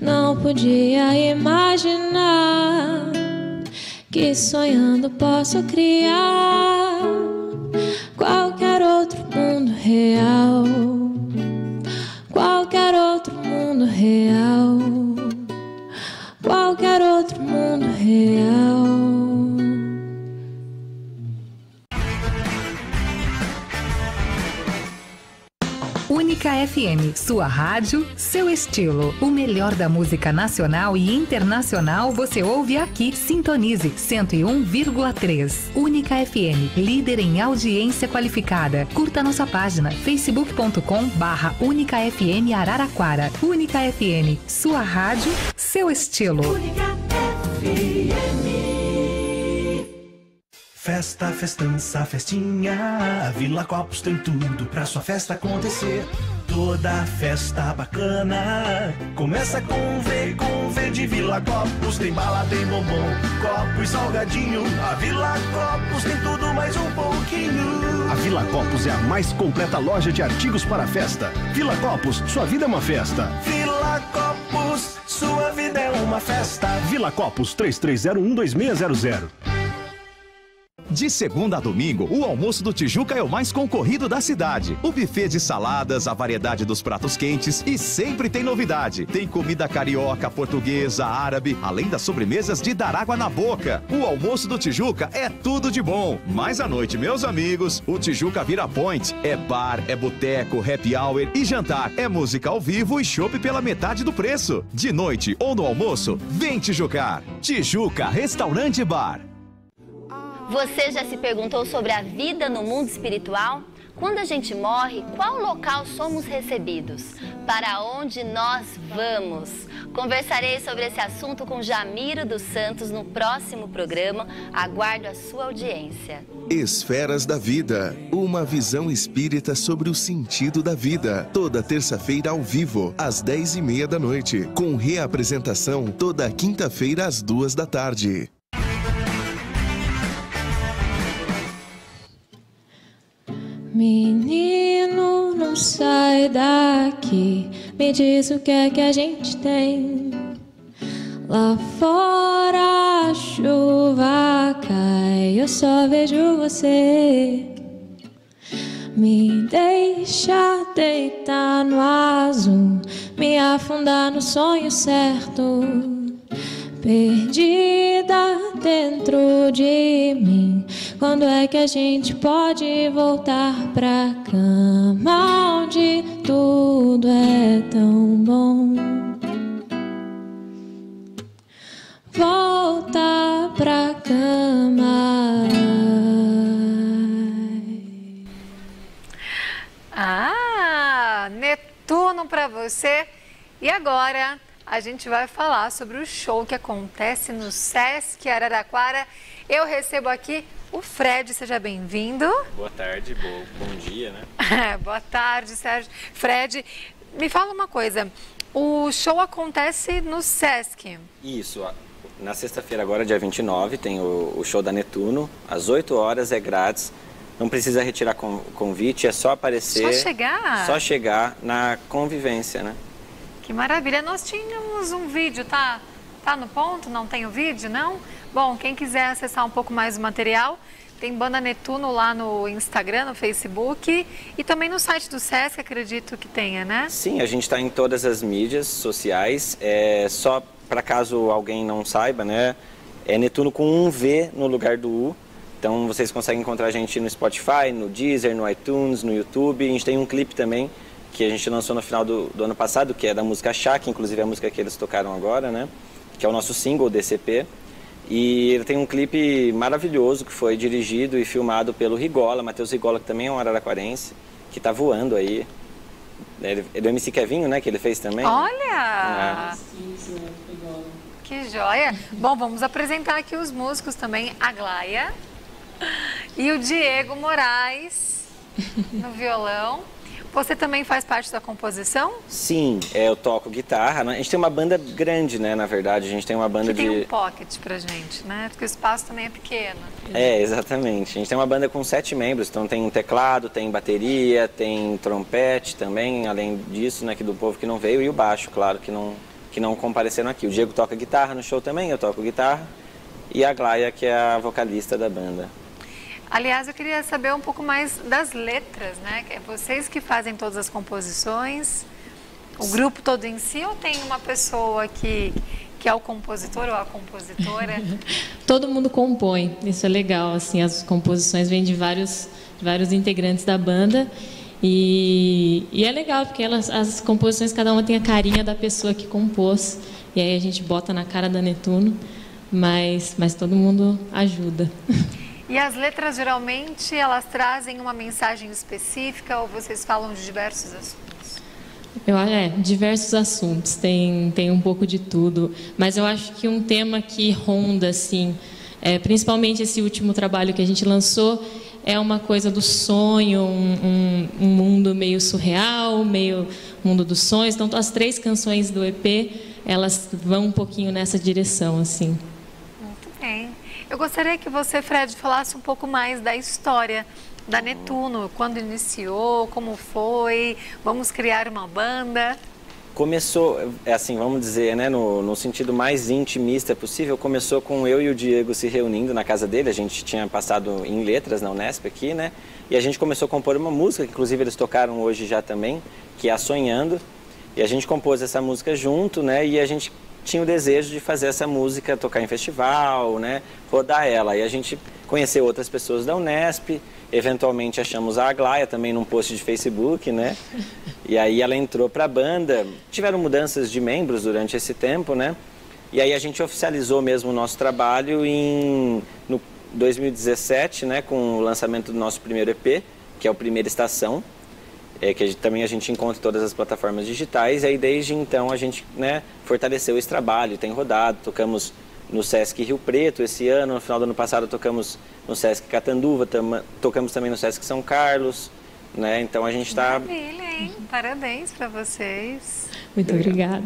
não podia imaginar que sonhando posso criar qualquer outro mundo real, qualquer outro mundo real, qualquer outro mundo real. Única FM, sua rádio, seu estilo. O melhor da música nacional e internacional você ouve aqui. Sintonize 101,3. Única FM, líder em audiência qualificada. Curta nossa página facebook.com/Única FM Araraquara. Única FM, sua rádio, seu estilo. Única FM. Festa, festança, festinha, Vila Copos tem tudo pra sua festa acontecer. Toda festa bacana começa com V de Vila Copos. Tem bala, tem bombom, copo e salgadinho. A Vila Copos tem tudo mais um pouquinho. A Vila Copos é a mais completa loja de artigos para festa. Vila Copos, sua vida é uma festa. Vila Copos, sua vida é uma festa. Vila Copos, 33012600. De segunda a domingo, o almoço do Tijuca é o mais concorrido da cidade. O buffet de saladas, a variedade dos pratos quentes e sempre tem novidade. Tem comida carioca, portuguesa, árabe, além das sobremesas de dar água na boca. O almoço do Tijuca é tudo de bom. Mas à noite, meus amigos, o Tijuca vira point. É bar, é boteco, happy hour e jantar. É música ao vivo e chopp pela metade do preço. De noite ou no almoço, vem Tijucar. Tijuca Restaurante Bar. Você já se perguntou sobre a vida no mundo espiritual? Quando a gente morre, qual local somos recebidos? Para onde nós vamos? Conversarei sobre esse assunto com Jamiro dos Santos no próximo programa. Aguardo a sua audiência. Esferas da Vida, uma visão espírita sobre o sentido da vida. Toda terça-feira ao vivo, às 10h30 da noite. Com reapresentação toda quinta-feira às 2 da tarde. Menino, não sai daqui, me diz o que é que a gente tem. Lá fora a chuva cai, eu só vejo você. Me deixa deitar no azul, me afundar no sonho certo. Perdida dentro de mim, quando é que a gente pode voltar pra cama onde tudo é tão bom? Volta pra cama. Netuno pra você. E agora a gente vai falar sobre o show que acontece no Sesc Araraquara. Eu recebo aqui o Fred, seja bem-vindo. Boa tarde, bom dia, né? Boa tarde, Sérgio. Fred, me fala uma coisa, o show acontece no Sesc? Isso, na sexta-feira agora, dia 29, tem o show da Netuno, às 8 horas, é grátis. Não precisa retirar convite, é só aparecer. Só chegar? Só chegar na convivência, né? Que maravilha. Nós tínhamos um vídeo, tá no ponto? Não tem o vídeo, não? Bom, quem quiser acessar um pouco mais do material, tem Banda Netuno lá no Instagram, no Facebook e também no site do Sesc, acredito que tenha, né? Sim, a gente está em todas as mídias sociais. Só para caso alguém não saiba, né? É Netuno com um V no lugar do U. Então vocês conseguem encontrar a gente no Spotify, no Deezer, no iTunes, no YouTube. A gente tem um clipe também que a gente lançou no final do ano passado, que é da música Chá, que inclusive é a música que eles tocaram agora, né? Que é o nosso single DCP. E ele tem um clipe maravilhoso que foi dirigido e filmado pelo Rigola, Matheus Rigola, que também é um araraquarense, que tá voando aí. Ele é do MC Kevinho, né? Que ele fez também. Olha! Que joia! Bom, vamos apresentar aqui os músicos também, a Glaia e o Diego Moraes no violão. Você também faz parte da composição? Sim, eu toco guitarra. A gente tem uma banda grande, né, na verdade. A gente tem uma banda que tem um pocket pra gente, né? Porque o espaço também é pequeno. Exatamente. A gente tem uma banda com 7 membros. Então tem teclado, tem bateria, tem trompete também, além disso, né, que do povo que não veio, e o baixo, claro, que não compareceram aqui. O Diego toca guitarra no show também, eu toco guitarra. E a Glaia, que é a vocalista da banda. Aliás, eu queria saber um pouco mais das letras, né? É vocês que fazem todas as composições, o grupo todo em si, ou tem uma pessoa que é o compositor ou a compositora? Todo mundo compõe, isso é legal, assim, as composições vêm de vários integrantes da banda e é legal, porque as composições, cada uma tem a carinha da pessoa que compôs, e aí a gente bota na cara da Netuno, mas todo mundo ajuda. E as letras, geralmente, elas trazem uma mensagem específica ou vocês falam de diversos assuntos? Diversos assuntos, tem um pouco de tudo. Mas eu acho que um tema que ronda, assim, principalmente esse último trabalho que a gente lançou, é uma coisa do sonho, um mundo meio surreal, meio mundo dos sonhos. Então, as 3 canções do EP, elas vão um pouquinho nessa direção, assim. Muito bem. Eu gostaria que você, Fred, falasse um pouco mais da história da Netuno, quando iniciou, como foi, vamos criar uma banda. Começou, assim, vamos dizer, né, no sentido mais intimista possível, começou com eu e o Diego se reunindo na casa dele. A gente tinha passado em letras na Unesp aqui, né? E a gente começou a compor uma música, que inclusive eles tocaram hoje já também, que é a Sonhando. E a gente compôs essa música junto, né? E a gente tinha o desejo de fazer essa música, tocar em festival, né? Rodar ela. E a gente conheceu outras pessoas da Unesp, eventualmente achamos a Aglaia também num post de Facebook, né? E aí ela entrou para a banda. Tiveram mudanças de membros durante esse tempo, né? E aí a gente oficializou mesmo o nosso trabalho no 2017, né? Com o lançamento do nosso primeiro EP, que é o Primeira Estação. Que também a gente encontra em todas as plataformas digitais. E aí desde então a gente, né, fortaleceu esse trabalho, tem rodado, tocamos no Sesc Rio Preto esse ano, no final do ano passado tocamos no Sesc Catanduva, tocamos também no Sesc São Carlos, né? Então a gente está... Maravilha, hein? Parabéns para vocês. Muito obrigada.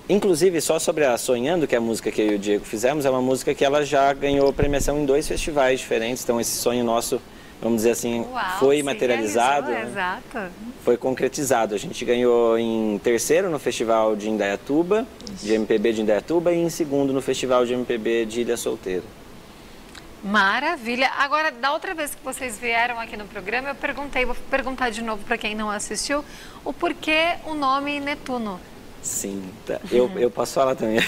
Inclusive, só sobre a Sonhando, que é a música que eu e o Diego fizemos, é uma música que ela já ganhou premiação em 2 festivais diferentes, então esse sonho nosso, vamos dizer assim, foi materializado, realizou, exato. Foi concretizado. A gente ganhou em 3º no Festival de Indaiatuba, de MPB de Indaiatuba, e em 2º no Festival de MPB de Ilha Solteira. Maravilha. Agora, da outra vez que vocês vieram aqui no programa, eu perguntei, vou perguntar de novo para quem não assistiu, o porquê o nome Netuno. Sim, tá. Eu posso falar também.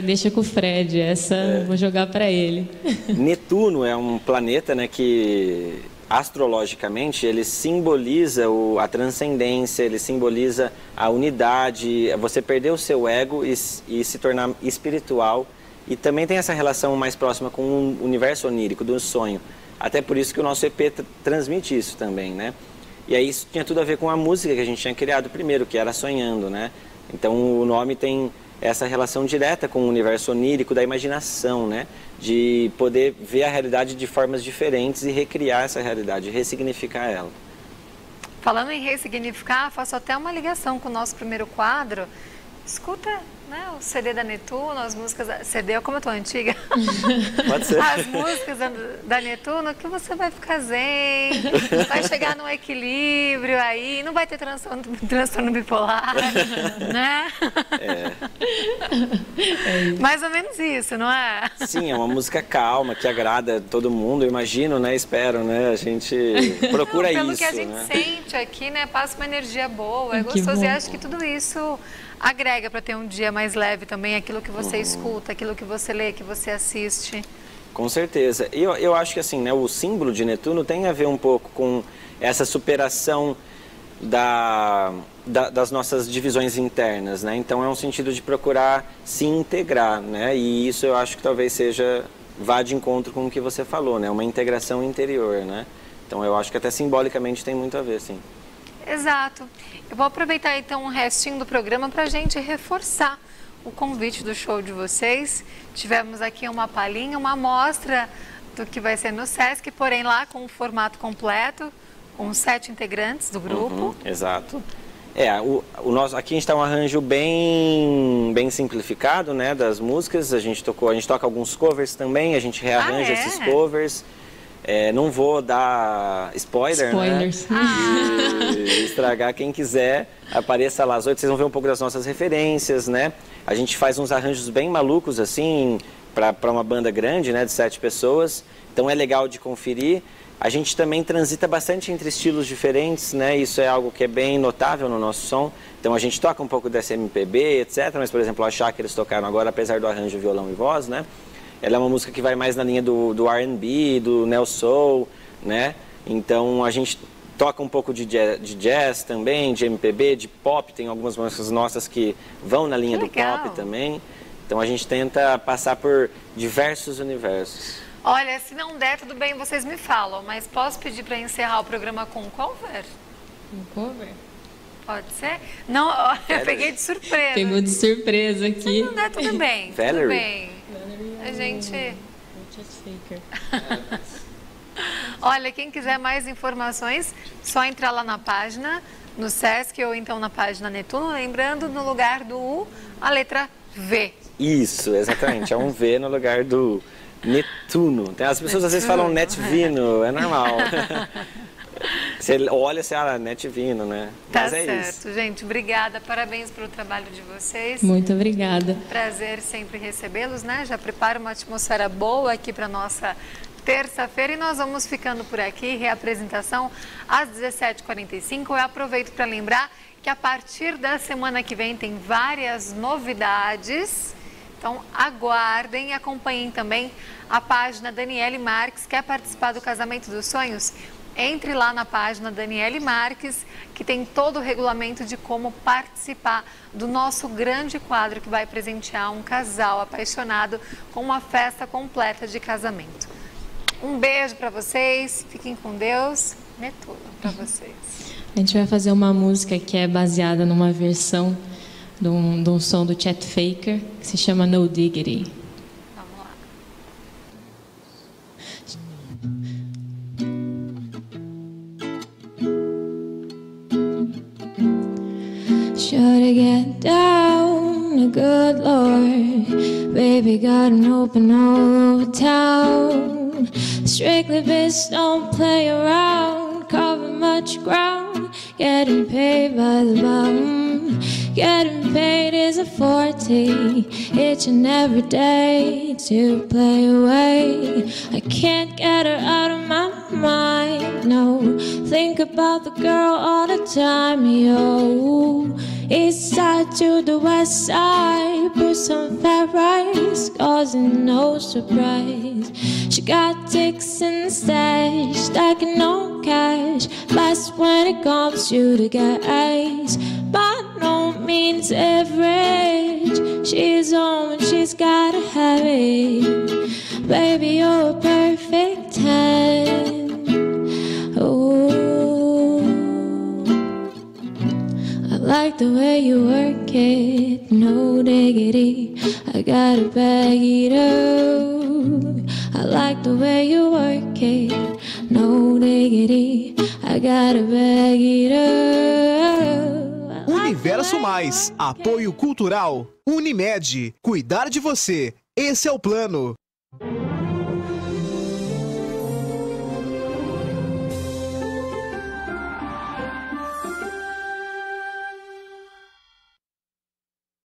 Deixa com o Fred, essa vou jogar para ele. Netuno é um planeta, né, que astrologicamente ele simboliza a transcendência, ele simboliza a unidade, você perder o seu ego e se tornar espiritual. E também tem essa relação mais próxima com o universo onírico, do sonho. Até por isso que o nosso EP transmite isso também, né? E aí isso tinha tudo a ver com a música que a gente tinha criado primeiro, que era Sonhando, né? Então o nome tem essa relação direta com o universo onírico da imaginação, né? De poder ver a realidade de formas diferentes e recriar essa realidade, ressignificar ela. Falando em ressignificar, faço até uma ligação com o nosso primeiro quadro. Escuta, né, o CD da Netuno, as músicas... CD, como eu tô antiga. Pode ser. As músicas da Netuno, que você vai ficar zen, vai chegar num equilíbrio aí, não vai ter transtorno bipolar, né? Mais ou menos isso, não é? Sim, é uma música calma, que agrada todo mundo, eu imagino, né? Espero, né? A gente procura isso, pelo que a gente sente aqui, né? Passa uma energia boa, é gostoso. E acho que tudo isso agrega para ter um dia mais leve também, aquilo que você escuta, aquilo que você lê, que você assiste. Com certeza. Eu acho que assim, né, o símbolo de Netuno tem a ver um pouco com essa superação das nossas divisões internas, né? Então é um sentido de procurar se integrar, né? E isso eu acho que talvez vá de encontro com o que você falou, né? Uma integração interior, né? Então eu acho que até simbolicamente tem muito a ver, sim. Exato. Eu vou aproveitar então um restinho do programa para a gente reforçar o convite do show de vocês. Tivemos aqui uma palhinha, uma amostra do que vai ser no Sesc, porém lá com o formato completo, com 7 integrantes do grupo. Exato. Aqui a gente está um arranjo bem simplificado, né, das músicas. A gente toca alguns covers também, a gente rearranja esses covers. Não vou dar spoilers. Né? E estragar quem quiser, apareça lá às 8, vocês vão ver um pouco das nossas referências, né? A gente faz uns arranjos bem malucos, assim, para uma banda grande, né, de 7 pessoas, então é legal de conferir. A gente também transita bastante entre estilos diferentes, né? Isso é algo que é bem notável no nosso som. Então a gente toca um pouco dessa MPB, etc. Mas, por exemplo, a Chá que eles tocaram agora, apesar do arranjo violão e voz, né? Ela é uma música que vai mais na linha do R&B, do neo soul, né? Então a gente toca um pouco de jazz também, de MPB, de pop. Tem algumas músicas nossas que vão na linha do pop também. Então a gente tenta passar por diversos universos. Olha, se não der, tudo bem, vocês me falam. Mas posso pedir para encerrar o programa com um cover? Um cover? Pode ser? Não, eu peguei de surpresa. Pegou de surpresa aqui. Se não der, tudo bem. Valerie. Tudo bem. A gente... Olha, quem quiser mais informações, só entrar lá na página, no Sesc ou então na página Netuno, lembrando, no lugar do U, a letra V. Isso, exatamente, é um V no lugar do Netuno. As pessoas às vezes falam Netvino, é normal. Você olha, você, net vindo, né? Tá Mas é certo, isso. gente. Obrigada, parabéns pelo trabalho de vocês. Muito obrigada. Prazer sempre recebê-los, né? Já prepara uma atmosfera boa aqui para nossa terça-feira e nós vamos ficando por aqui. Reapresentação às 17h45. Eu aproveito para lembrar que a partir da semana que vem tem várias novidades. Então aguardem e acompanhem também a página Daniele Marques. Quer participar do Casamento dos Sonhos? Entre lá na página Daniele Marques, que tem todo o regulamento de como participar do nosso grande quadro que vai presentear um casal apaixonado com uma festa completa de casamento. Um beijo para vocês, fiquem com Deus. Netuno para vocês. A gente vai fazer uma música que é baseada numa versão de um som do Chet Faker, que se chama No Diggity. Vamos lá. Should get down, the good Lord. Baby got an open all over town. Strictly bitch, don't play around. Cover much ground, getting paid by the bum. Getting paid is a forte, itching every day to play away. I can't get her out of my mind, no. Think about the girl all the time, yo. East side to the west side, put some fat rice, causing no surprise. She got ticks in the stash, stacking no cash. Best when it comes to the guys, by no means average. She's on, she's gotta have it. Baby, you're a perfect 10. Oh, I like the way you work it, no diggity. I gotta bag it up. I like the way you work it, no diggity. I gotta bag it up. Universo Mais, apoio cultural. Unimed, cuidar de você. Esse é o plano.